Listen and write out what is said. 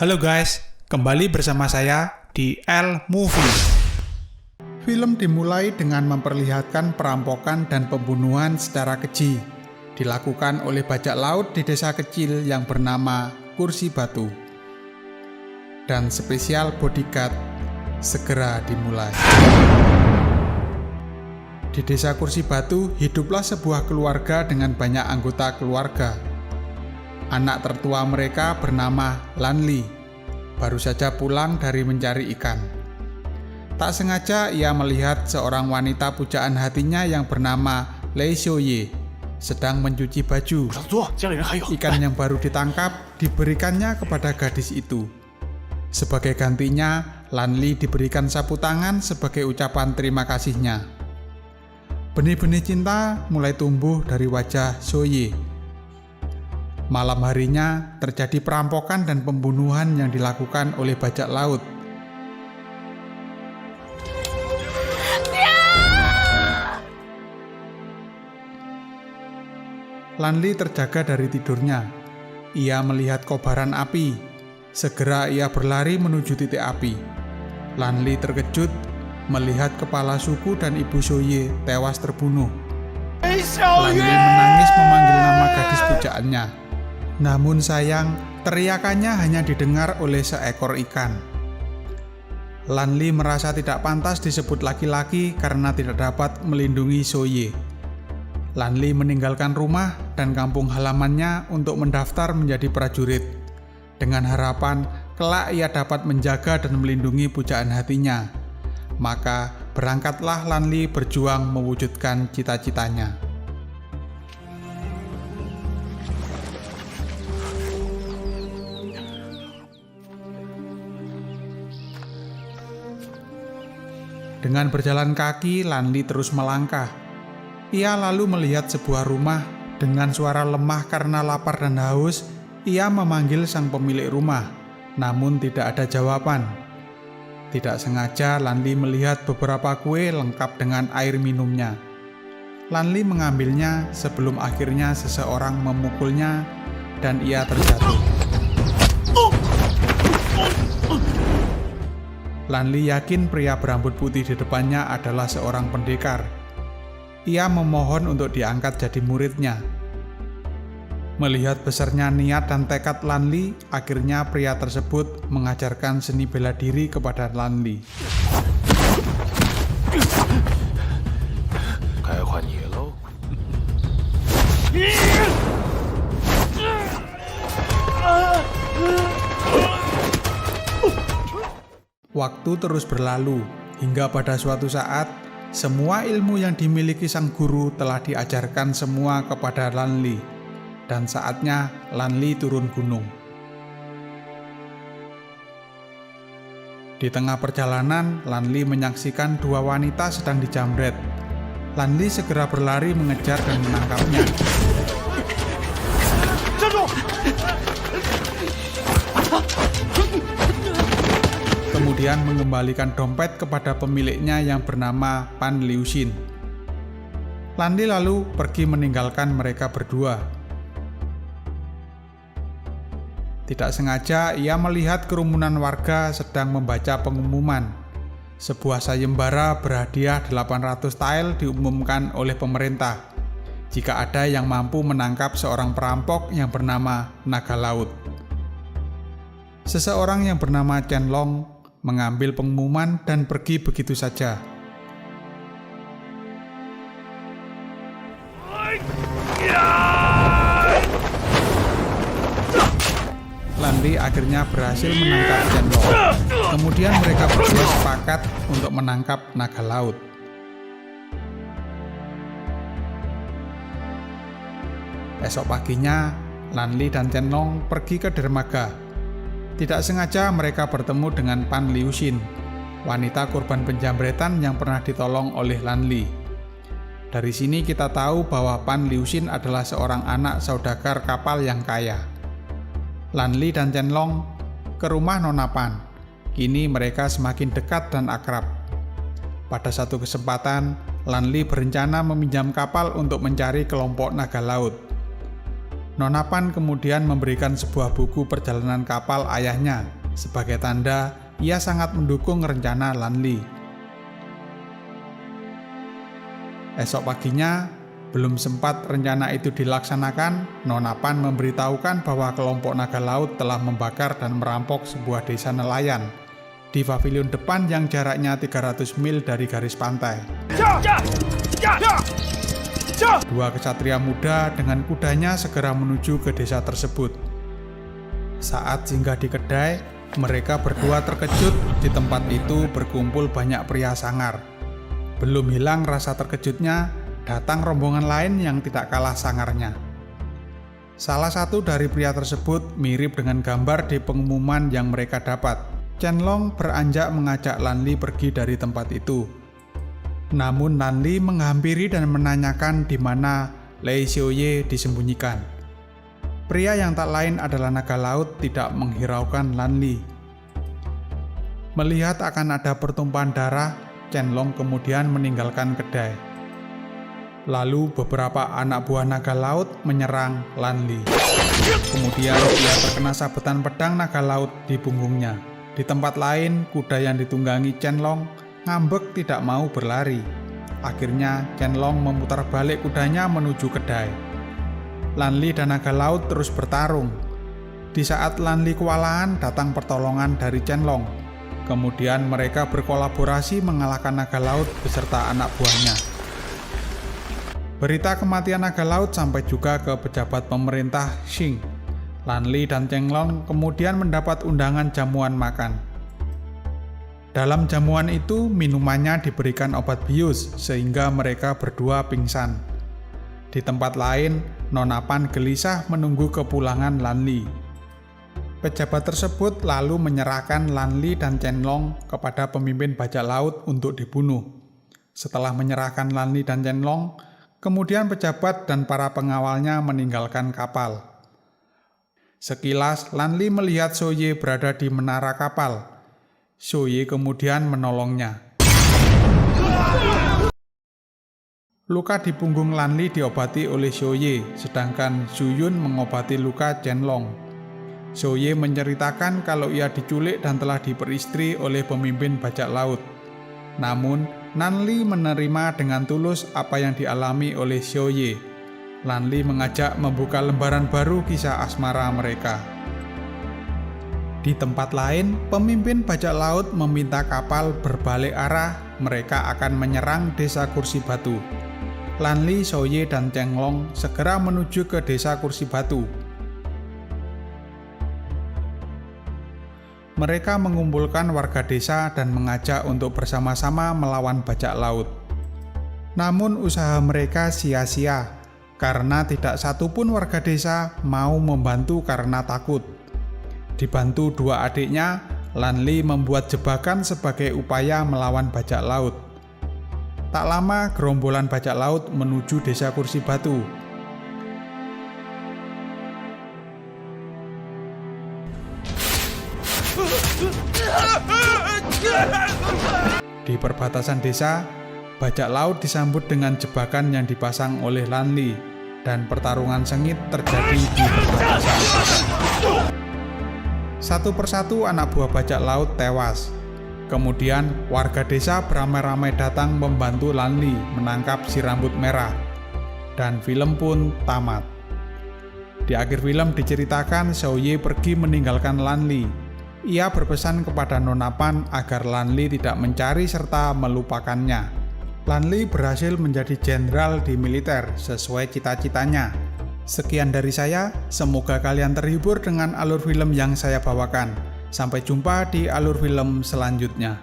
Halo guys, kembali bersama saya di L Movie. Film dimulai dengan memperlihatkan perampokan dan pembunuhan secara keji dilakukan oleh bajak laut di desa kecil yang bernama Kursi Batu. Dan spesial bodyguard segera dimulai. Di desa Kursi Batu hiduplah sebuah keluarga dengan banyak anggota keluarga. Anak tertua mereka bernama Lanli, baru saja pulang dari mencari ikan. Tak sengaja ia melihat seorang wanita pujaan hatinya yang bernama Lei Xiaoye sedang mencuci baju. Ikan yang baru ditangkap diberikannya kepada gadis itu. Sebagai gantinya, Lanli diberikan sapu tangan sebagai ucapan terima kasihnya. Benih-benih cinta mulai tumbuh dari wajah Xiaoye. Malam harinya terjadi perampokan dan pembunuhan yang dilakukan oleh bajak laut. Lanli terjaga dari tidurnya. Ia melihat kobaran api. Segera ia berlari menuju titik api. Lanli terkejut melihat kepala suku dan ibu Xiaoye tewas terbunuh. Lanli menangis memanggil nama gadis pujaannya. Namun sayang, teriakannya hanya didengar oleh seekor ikan. Lanli merasa tidak pantas disebut laki-laki karena tidak dapat melindungi Xiaoye. Lanli meninggalkan rumah dan kampung halamannya untuk mendaftar menjadi prajurit, dengan harapan kelak ia dapat menjaga dan melindungi pujaan hatinya. Maka berangkatlah Lanli berjuang mewujudkan cita-citanya. Dengan berjalan kaki, Lanli terus melangkah. Ia lalu melihat sebuah rumah. Dengan suara lemah karena lapar dan haus, ia memanggil sang pemilik rumah, namun tidak ada jawaban. Tidak sengaja, Lanli melihat beberapa kue lengkap dengan air minumnya. Lanli mengambilnya sebelum akhirnya seseorang memukulnya dan ia terjatuh. Lanli yakin pria berambut putih di depannya adalah seorang pendekar. Ia memohon untuk diangkat jadi muridnya. Melihat besarnya niat dan tekad Lanli, akhirnya pria tersebut mengajarkan seni bela diri kepada Lanli. Waktu terus berlalu, hingga pada suatu saat, semua ilmu yang dimiliki sang guru telah diajarkan semua kepada Lanli, dan saatnya Lanli turun gunung. Di tengah perjalanan, Lanli menyaksikan dua wanita sedang dijamret. Lanli segera berlari mengejar dan menangkapnya. Kemudian mengembalikan dompet kepada pemiliknya yang bernama Pan Liuxin. Lanli lalu pergi meninggalkan mereka berdua. Tidak sengaja ia melihat kerumunan warga sedang membaca pengumuman. Sebuah sayembara berhadiah 800 tael diumumkan oleh pemerintah jika ada yang mampu menangkap seorang perampok yang bernama Naga Laut. Seseorang yang bernama Chen Long mengambil pengumuman dan pergi begitu saja. Lanli akhirnya berhasil menangkap Chen Long. Kemudian mereka berdua sepakat untuk menangkap Naga Laut. Esok paginya, Lanli dan Chen Long pergi ke dermaga. Tidak sengaja mereka bertemu dengan Pan Liuxin, wanita korban penjamretan yang pernah ditolong oleh Lanli. Dari sini kita tahu bahwa Pan Liuxin adalah seorang anak saudagar kapal yang kaya. Lanli dan Chen Long ke rumah Nona Pan. Kini mereka semakin dekat dan akrab. Pada satu kesempatan, Lanli berencana meminjam kapal untuk mencari kelompok naga laut. Nona Pan kemudian memberikan sebuah buku perjalanan kapal ayahnya sebagai tanda ia sangat mendukung rencana Lanli. Esok paginya, belum sempat rencana itu dilaksanakan, Nona Pan memberitahukan bahwa kelompok naga laut telah membakar dan merampok sebuah desa nelayan di pavilion depan yang jaraknya 300 mil dari garis pantai. Dua kesatria muda dengan kudanya segera menuju ke desa tersebut. Saat singgah di kedai, mereka berdua terkejut di tempat itu berkumpul banyak pria sangar. Belum hilang rasa terkejutnya, datang rombongan lain yang tidak kalah sangarnya. Salah satu dari pria tersebut mirip dengan gambar di pengumuman yang mereka dapat. Chen Long beranjak mengajak Lanli pergi dari tempat itu. Namun Lanli menghampiri dan menanyakan di mana Lei Xiaoye disembunyikan. Pria yang tak lain adalah naga laut tidak menghiraukan Lanli. Melihat akan ada pertumpahan darah, Chen Long kemudian meninggalkan kedai. Lalu beberapa anak buah naga laut menyerang Lanli. Kemudian ia terkena sabetan pedang naga laut di punggungnya. Di tempat lain, kuda yang ditunggangi Chen Long ngambek tidak mau berlari. Akhirnya Chen Long memutar balik kudanya menuju kedai. Lanli dan naga laut terus bertarung. Di saat Lanli kewalahan, datang pertolongan dari Chen Long. Kemudian mereka berkolaborasi mengalahkan naga laut beserta anak buahnya. Berita kematian naga laut sampai juga ke pejabat pemerintah Qing. Lanli dan Chen Long kemudian mendapat undangan jamuan makan. Dalam jamuan itu, minumannya diberikan obat bius sehingga mereka berdua pingsan. Di tempat lain, Nona Pan gelisah menunggu kepulangan Lanli. Pejabat tersebut lalu menyerahkan Lanli dan Chen Long kepada pemimpin bajak laut untuk dibunuh. Setelah menyerahkan Lanli dan Chen Long, kemudian pejabat dan para pengawalnya meninggalkan kapal. Sekilas, Lanli melihat Xiaoye berada di menara kapal. Xiaoye kemudian menolongnya. Luka di punggung Lanli diobati oleh Xiaoye, sedangkan Zhu Yun mengobati luka Chen Long. Xiaoye menceritakan kalau ia diculik dan telah diperistri oleh pemimpin bajak laut. Namun, Lanli menerima dengan tulus apa yang dialami oleh Xiaoye. Lanli mengajak membuka lembaran baru kisah asmara mereka. Di tempat lain, pemimpin bajak laut meminta kapal berbalik arah, mereka akan menyerang desa Kursi Batu. Lanli, Xiaoye, dan Chen Long segera menuju ke desa Kursi Batu. Mereka mengumpulkan warga desa dan mengajak untuk bersama-sama melawan bajak laut. Namun usaha mereka sia-sia, karena tidak satupun warga desa mau membantu karena takut. Dibantu dua adiknya, Lanli membuat jebakan sebagai upaya melawan bajak laut. Tak lama, gerombolan bajak laut menuju desa Kursi Batu. Di perbatasan desa, bajak laut disambut dengan jebakan yang dipasang oleh Lanli, dan pertarungan sengit terjadi di perbatasan desa. Satu persatu anak buah bajak laut tewas. Kemudian warga desa beramai-ramai datang membantu Lanli menangkap si rambut merah. Dan film pun tamat. Di akhir film diceritakan Xiaoye pergi meninggalkan Lanli. Ia berpesan kepada Nona Pan agar Lanli tidak mencari serta melupakannya. Lanli berhasil menjadi jenderal di militer sesuai cita-citanya. Sekian dari saya, semoga kalian terhibur dengan alur film yang saya bawakan. Sampai jumpa di alur film selanjutnya.